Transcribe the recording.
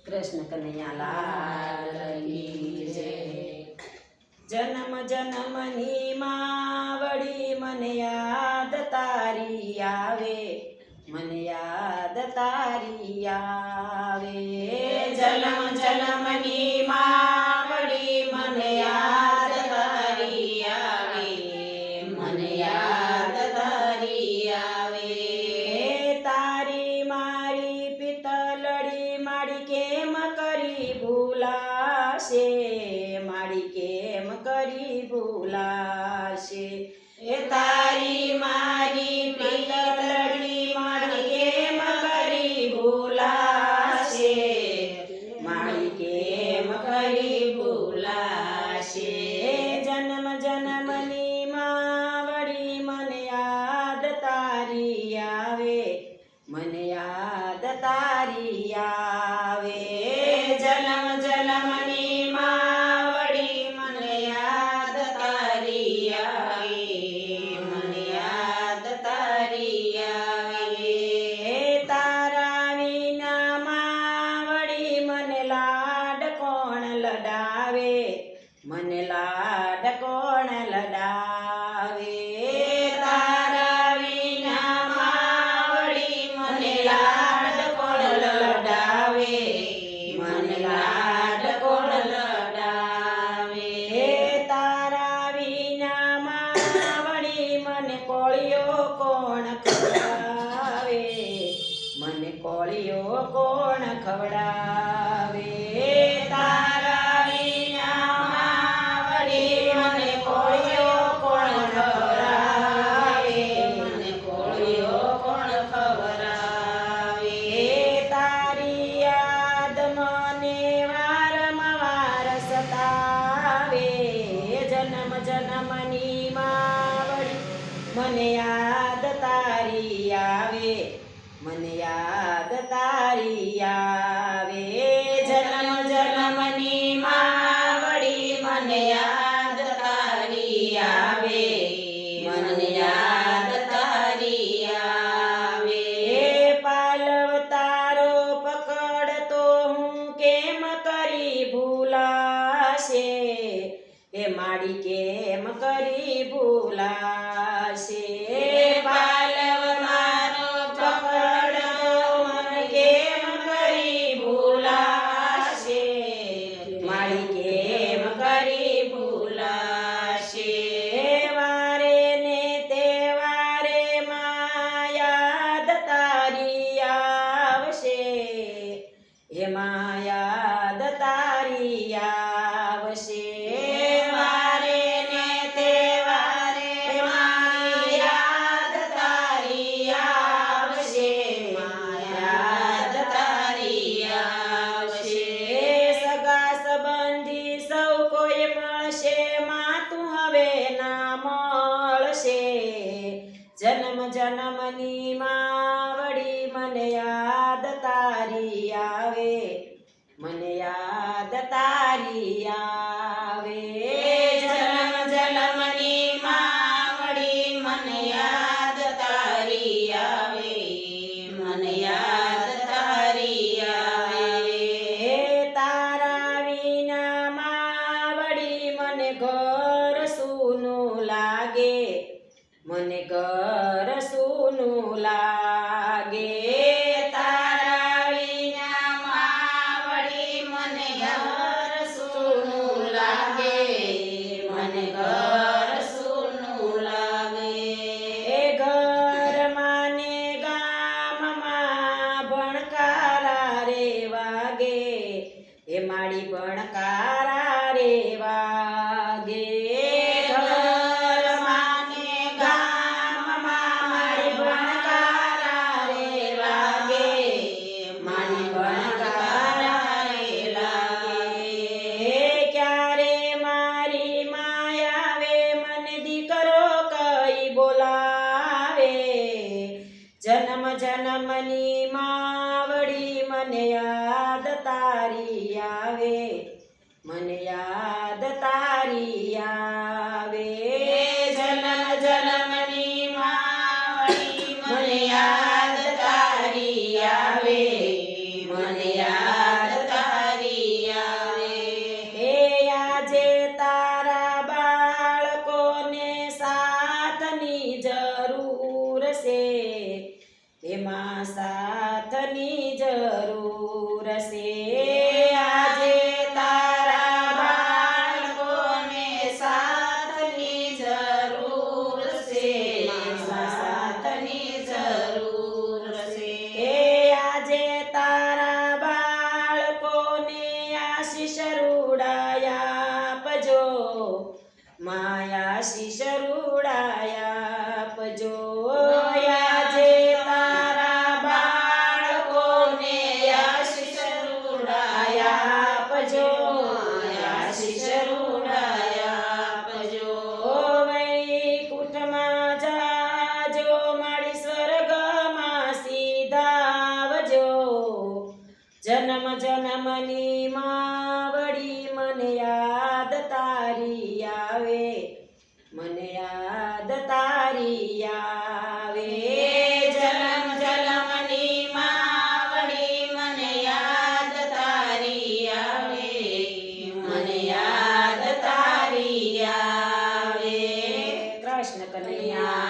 કૃષ્ણ કનૈયા લાલ કી જય। જન્મ જન્મની માં વળી મને યાદ તારી આવે, મને યાદ તારી આવે। જન્મ જન્મની માં વળી મને યાદ તારી આવે, મને યાદ તારી આવે। તારી મારી પિતલડી માડી કેમ કરી ભૂલાશે, માડી કેમ કરી ભૂલાશે। એ તારી મારી પિતલડી માડી કેમ કરી ભૂલાશે, માડી કેમ કરી ભૂલાશે। જન્મ જન્મની માં વળી મને યાદ તારી આવે, મને યાદ તારી આવે। જન્મ જન્મની માં વળી મને યાદ તારી આવે, મને યાદ તારી આવે। તારા વિના માં વળી મને લાડ કોણ લડાવે, મને લાડ કોણ લડાવે। તારા વિના માં વળી મને લાડ કોણ લડાવે, મને લાડ કોણ લડાવે। તારા વિના માં વળી મને કોળિયો કોણ ખવડાવે, મને કોળિયો કોણ ખવડાવે। તારા વિના માં વળી મને કોળિયો કોણ ખવડાવે, મને કોળિયો કોણ ખવડાવે। તારી યાદ મને વારંવાર સતાવે, જન્મ જન્મની માં વળી મને યાદ તારી આવે, મને યાદ તારી આવે। જન્મ જન્મની માં વળી મને યાદ તારી આવે, મને યાદ તારી આવે। પાલવ તારો પકડતો હું કેમ કરી ભૂલાશે, એ માડી કેમ કરી ભૂલાશે। પાલવ મારો પકડતો મને કેમ કરી ભૂલાશે, માડી કેમ કરી ભૂલાશે। વારે ને તહેવારે માં યાદ તારી આવશે, એમાં યાદ તારી આવશે। વારે ને તહેવારે માં યાદ તારી આવશે, યાદ તારી આવશે। સગા સંબંધી સૌ કોઈ મળશે માં તું હવે ના મળશે, જન્મ જન્મની માં વળી મને યાદ તારી આવે, મને યાદ તારી આવે। જન્મ જન્મની માં વળી મને યાદ તારી આવે, મને યાદ તારી આવે। તારા વિના માં વળી મને ઘર સૂનું લાગે, મને ઘર સૂનું લાગે। તારા વિના માં વળી મને ઘર સૂનું લાગે, મને ઘર સૂનું લાગે। એ ઘરમાં ને ગામમાં ભણકારા રે વાગે, એ માડી ભણકારા રે વાગે। ઘરમાં ને ગામમાં માડી ભણકારા રે વાગે, માડી ભણકારા રે લાગે। ક્યારે મારી માયા આવે મને દીકરો કઈ બોલાવે, જન્મ જન્મની માં વળી મને યાદ તારી આવે, મને યાદ તારી આવે। જન્મ જન્મની માં વળી મને યાદ તારી આવે, મને યાદ એમાં સાથની જરૂર છે આજે તારા બાળકોને સાથની જરૂર છે સાથની જરૂર છે આજે તારા બાળકોને આશીષ રૂડાયા આપજો માયા આશીષ રૂડાયા આપજો આજે તારા બાળકોને આશીષ રૂડાયા આપજો આશીષ રૂડાયા આપજો વૈકુંઠમાં જાજો મારી સ્વર્ગમાં સીધાવજો જન્મ જન્મની માવડી મને યાદ તારી આવે મને યાદ તારી આવે જન્મ જન્મની માવડી મને યાદ તારી આવે મને યાદ તારી આવે કૃષ્ણ કનૈયા